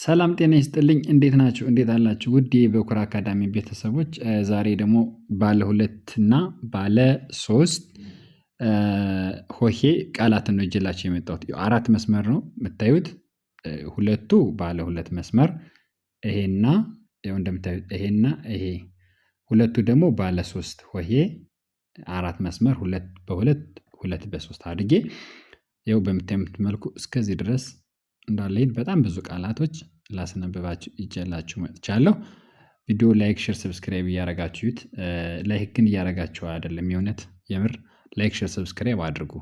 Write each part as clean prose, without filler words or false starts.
ሰላም ጤና ይስጥልኝ እንዴት ናችሁ እንዴት አላችሁ ውድ የበኩር አካዳሚ ቤተሰቦች ዛሬ ደግሞ ባለ 2 እና ባለ 3 ሆሄ ቃላትን ነው ይዤላችሁ የመጣሁት። አራት መስመር ነው የምታዩት። ሁለቱ ባለ 2 መስመር ይሄና ይኸው እንደምታዩት ይሄና ይሄ። ሁለቱ ደግሞ ባለ 3 ሆሄ አራት መስመር ሁለት በሁለት ሁለት በሶስት አድርጌ ይኸው በምታዩት መልኩ እስከዚህ ድረስ እንዳለኝ በጣም ብዙ ቃላቶች ላስነብባችሁ ይዤላችሁ መጥቻለሁ። ቪዲዮ ላይክ ሼር ሰብስክራይብ እያደረጋችሁት ላይክ ግን እያደረጋችሁ አይደለም። የእውነት የምር ላይክ ሼር ሰብስክራይብ አድርጉ።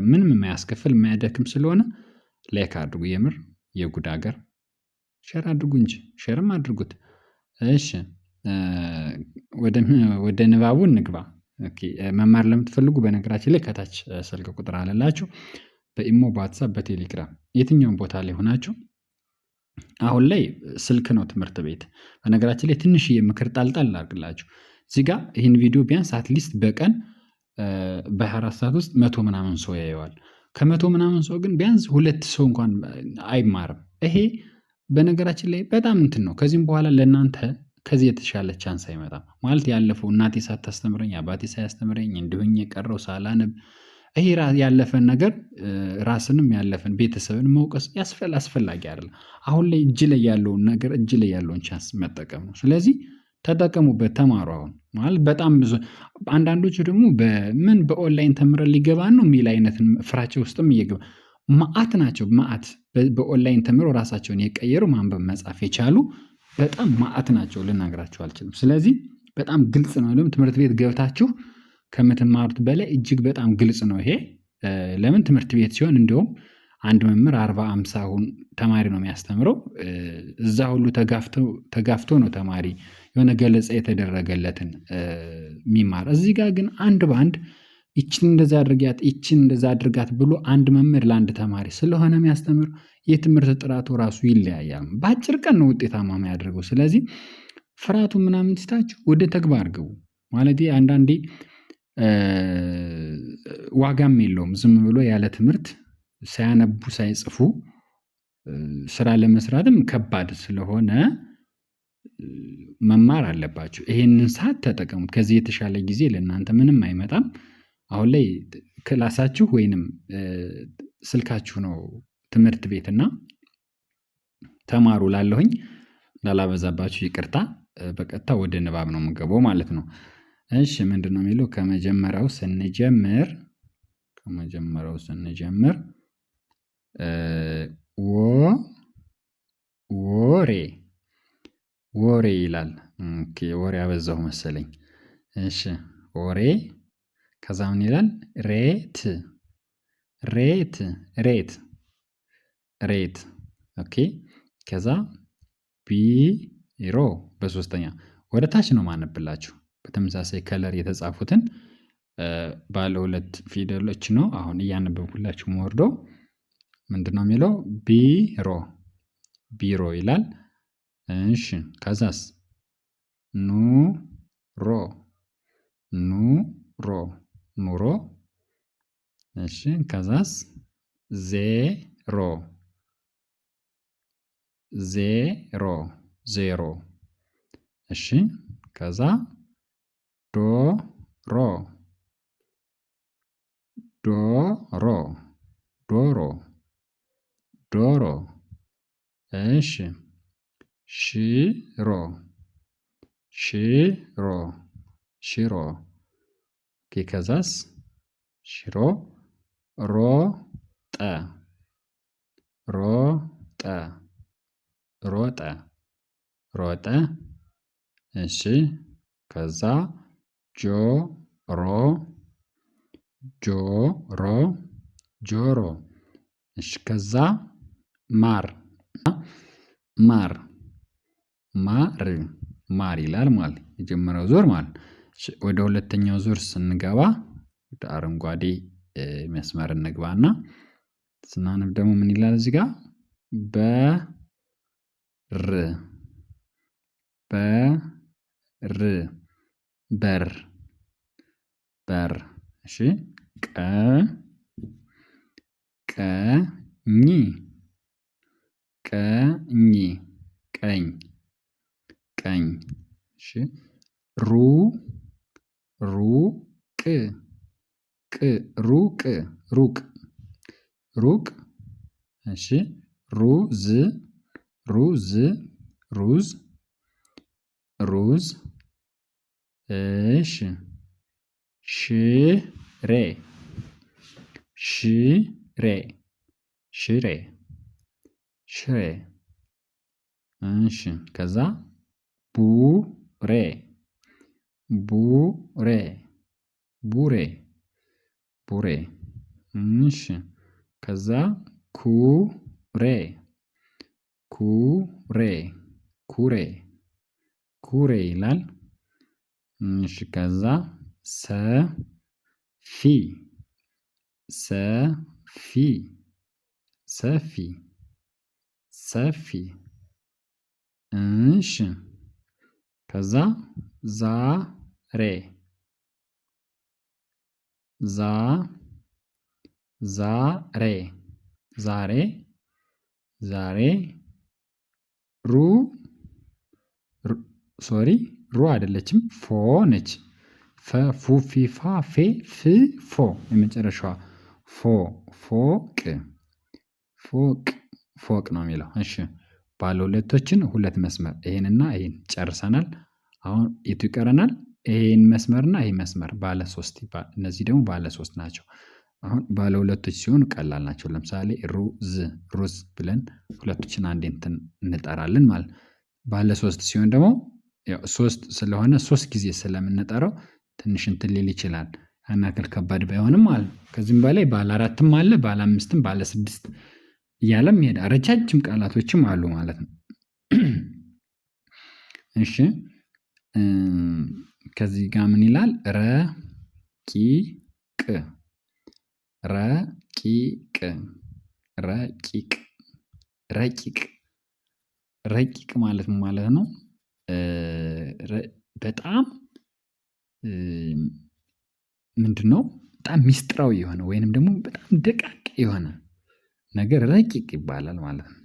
ምንም የማያስከፍል የማያደክም ስለሆነ ላይክ አድርጉ። የምር የጉድ ሀገር ሼር አድርጉ እንጂ ሼርም አድርጉት። እሺ ወደ ንባቡ እንግባ። ኦኬ መማር ለምትፈልጉ በነገራችን ላይ ከታች ስልክ ቁጥር አለላችሁ። በኢሞ በዋትሳፕ በቴሌግራም የትኛውም ቦታ ላይ ሆናችሁ አሁን ላይ ስልክ ነው ትምህርት ቤት። በነገራችን ላይ ትንሽዬ ምክር ጣል ላድርግላችሁ። እዚህ ጋር ይህን ቪዲዮ ቢያንስ አትሊስት በቀን በ24 ሰዓት ውስጥ 100 ምናምን ሰው ያየዋል። ከ100 ምናምን ሰው ግን ቢያንስ 2 ሰው እንኳን አይማርም። ይሄ በነገራችን ላይ በጣም እንትን ነው። ከዚህም በኋላ ለእናንተ ከዚህ የተሻለ ቻንስ አይመጣም። ማለት ያለፈው እናቴ ሳታስተምረኝ አባቴ ሳያስተምረኝ እንዲሁ ሆኜ ቀረው ሳላነብ ይሄ ያለፈን ነገር ራስንም ያለፈን ቤተሰብን መውቀስ አስፈላጊ አይደለም። አሁን ላይ እጅ ላይ ያለውን ነገር እጅ ላይ ያለውን ቻንስ መጠቀም ነው። ስለዚህ ተጠቀሙበት ተማሩ። አሁን ማለት በጣም ብዙ አንዳንዶቹ ደግሞ በኦንላይን ተምረን ሊገባን ነው የሚል አይነት ፍራቻ ውስጥም እየገባ መዓት ናቸው። መዓት በኦንላይን ተምረው ራሳቸውን የቀየሩ ማንበብ መጻፍ የቻሉ በጣም መዓት ናቸው። ልነግራችሁ አልችልም። ስለዚህ በጣም ግልጽ ነው። ትምህርት ቤት ገብታችሁ ከምትማሩት በላይ እጅግ በጣም ግልጽ ነው ይሄ። ለምን ትምህርት ቤት ሲሆን እንደውም አንድ መምህር 40 50 ተማሪ ነው የሚያስተምረው። እዛ ሁሉ ተጋፍቶ ነው ተማሪ የሆነ ገለጻ የተደረገለትን የሚማር። እዚህ ጋር ግን አንድ በአንድ ይችን እንደዛ አድርጋት ይችን እንደዛ አድርጋት ብሎ አንድ መምህር ለአንድ ተማሪ ስለሆነ የሚያስተምር የትምህርት ጥራቱ ራሱ ይለያያል። በአጭር ቀን ነው ውጤታማ የሚያደርገው። ስለዚህ ፍርሃቱ ምናምን ትታችሁ ወደ ተግባር ግቡ። ማለት አንዳንዴ ዋጋም የለውም። ዝም ብሎ ያለ ትምህርት ሳያነቡ ሳይጽፉ ስራ ለመስራትም ከባድ ስለሆነ መማር አለባችሁ። ይሄንን ሰዓት ተጠቀሙት። ከዚህ የተሻለ ጊዜ ለእናንተ ምንም አይመጣም። አሁን ላይ ክላሳችሁ ወይንም ስልካችሁ ነው ትምህርት ቤትና ተማሩ ላለሁኝ ላላበዛባችሁ ይቅርታ። በቀጥታ ወደ ንባብ ነው የምገባው ማለት ነው። እሺ ምንድነው የሚለው? ከመጀመሪያው ስንጀምር ወሬ ይላል። ኦኬ ወሬ አበዛው መሰለኝ። እሺ ወሬ ከዛ ምን ይላል? ሬት ኦኬ። ከዛ ቢሮ በሶስተኛ ወደ ታች ነው ማነብላችሁ። በተመሳሳይ ከለር የተጻፉትን ባለ 2 ፊደሎች ነው አሁን እያነበብኩላችሁ የምወርደው። ምንድነው የሚለው? ቢሮ ይላል። እሺ ከዛስ ኑሮ እሺ ከዛስ ዜሮ እሺ ከዛ ዶሮ እሺ ሽሮ ኦኬ ከዛስ ሽሮ ሮጠ እሺ ከዛ ጆሮ እሺ ከዛ ማር ይላል ማለት የመጀመሪያው ዙር ማለት። ወደ ሁለተኛው ዙር ስንገባ ወደ አረንጓዴ መስመር እንግባና ስናነብ ደግሞ ምን ይላል እዚህ ጋር? በር እሺ ቀኝ ቀኝ ቀኝ ቀኝ እሺ ሩ ሩቅ ሩቅ ሩቅ ሩቅ እሺ ሩዝ ሩዝ ሩዝ ሩዝ እሺ ሽሬ ሽሬ ሽሬ ሽሬ እሺ ከዛ ቡሬ ቡሬ ቡሬ ቡሬ እሺ ከዛ ኩሬ ኩሬ ኩሬ ኩሬ ይላል። እሺ ከዛ ሰፊ ሰፊ ሰፊ ሰፊ እሺ ከዛ ዛሬ ዛሬ ዛሬ ዛሬ ሩ ሶሪ ሩ አይደለችም ፎ ነች። ፈ ፉ ፊ ፋ ፌ ፍ ፎ የመጨረሻዋ ፎቅ ፎቅ ፎቅ ነው የሚለው። እሺ ባለ ሁለቶችን ሁለት መስመር ይሄንና ይሄን ጨርሰናል። አሁን የቱ ይቀረናል? ይሄን መስመርና ይሄ መስመር ባለ ሶስት እነዚህ ደግሞ ባለ ሶስት ናቸው። አሁን ባለ ሁለቶች ሲሆኑ ቀላል ናቸው። ለምሳሌ ሩዝ ብለን ሁለቶችን አንዴ እንትን እንጠራለን ማለት ነው። ባለ ሶስት ሲሆን ደግሞ ያው ሶስት ስለሆነ ሶስት ጊዜ ስለምንጠራው ትንሽ እንትን ሊል ይችላል። ያን ያክል ከባድ ባይሆንም ማለት ነው። ከዚህም በላይ ባለ አራትም አለ ባለ አምስትም ባለ ስድስት እያለም ይሄዳል። ረጃጅም ቃላቶችም አሉ ማለት ነው። እሺ ከዚህ ጋር ምን ይላል? ረቂቅ ረቂቅ ረቂቅ ረቂቅ ረቂቅ ማለት ምን ማለት ነው? በጣም ምንድነው? በጣም ሚስጥራዊ የሆነ ወይንም ደግሞ በጣም ደቃቅ የሆነ ነገር ረቂቅ ይባላል ማለት ነው።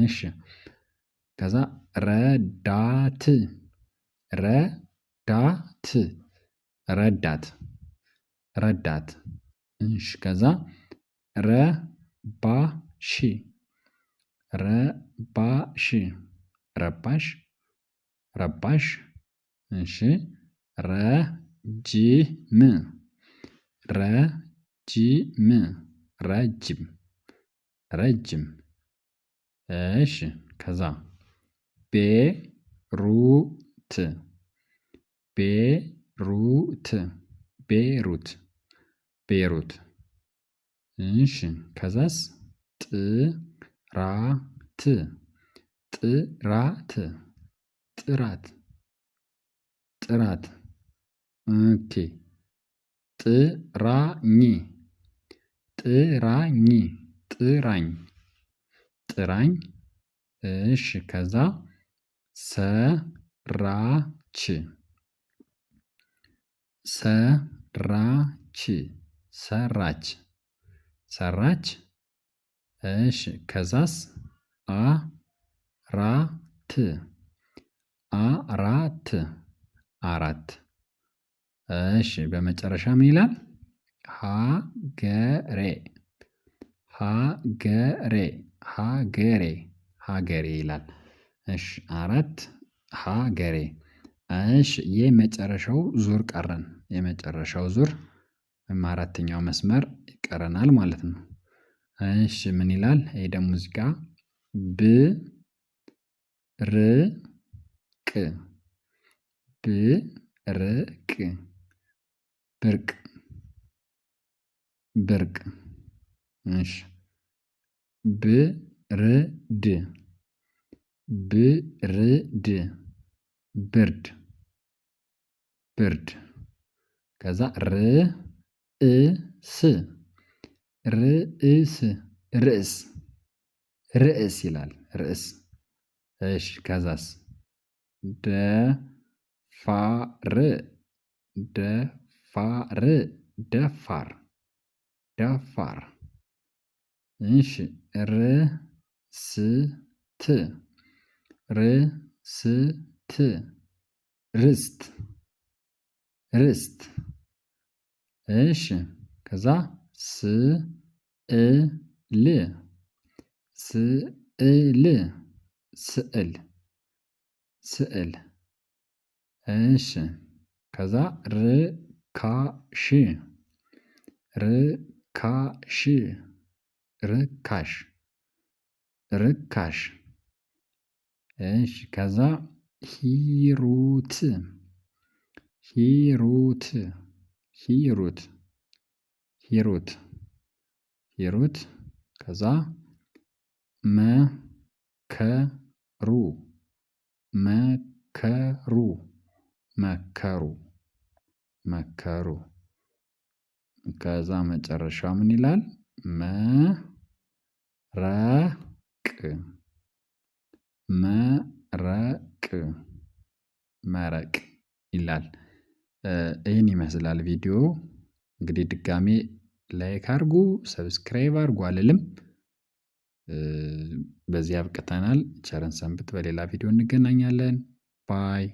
እሺ ከዛ ረዳት ረዳት ረዳት ረዳት እሺ ከዛ ረባሽ ረባሽ ረባሽ ረባሽ እሺ ረጅም ረጅም ረጅም ረጅም እሺ ከዛ ቤሩት ቤሩት ቤሩት ቤሩት እሺ ከዛስ ጥራት ጥራት ጥራት ጥራት ኦኬ ጥራኝ ጥራኝ ጥራኝ ጥራኝ እሺ ከዛ ሰራች ሰራች ሰራች ሰራች እሺ ከዛስ አራት አራት አራት እሺ በመጨረሻ ምን ይላል? ሀገሬ ሀገሬ ሀገሬ ሀገሬ ይላል። እሺ አራት ሀገሬ እሺ የመጨረሻው ዙር ቀረን የመጨረሻው ዙር ወይም አራተኛው መስመር ይቀረናል ማለት ነው። እሺ ምን ይላል? ይሄ ደግሞ እዚህ ጋር ብርቅ ብርቅ ብርቅ ብርቅ እሺ ብርድ ብርድ ብርድ ብርድ ከዛ ርዕስ ርዕስ ርዕስ ርዕስ ይላል ርዕስ እሺ ከዛስ ደፋር ደፋር ደፋር ደፋር እሺ ርስት ርስት ርስት ርስት እሺ ከዛ ስዕል ስዕል ስዕል ስዕል እሺ ከዛ ርካሽ ርካሽ ርካሽ ርካሽ እሺ ከዛ ሂሩት ሂሩት ሂሩት ሂሩት ሂሩት ከዛ መከሩ መከሩ መከሩ መከሩ ከዛ መጨረሻ ምን ይላል? መረቅ መረቅ ይላል። ይህን ይመስላል ቪዲዮ እንግዲህ ድጋሜ ላይክ አድርጉ ሰብስክራይብ አድርጉ አልልም። በዚህ አብቅተናል ቸርን ሰንብት በሌላ ቪዲዮ እንገናኛለን። ባይ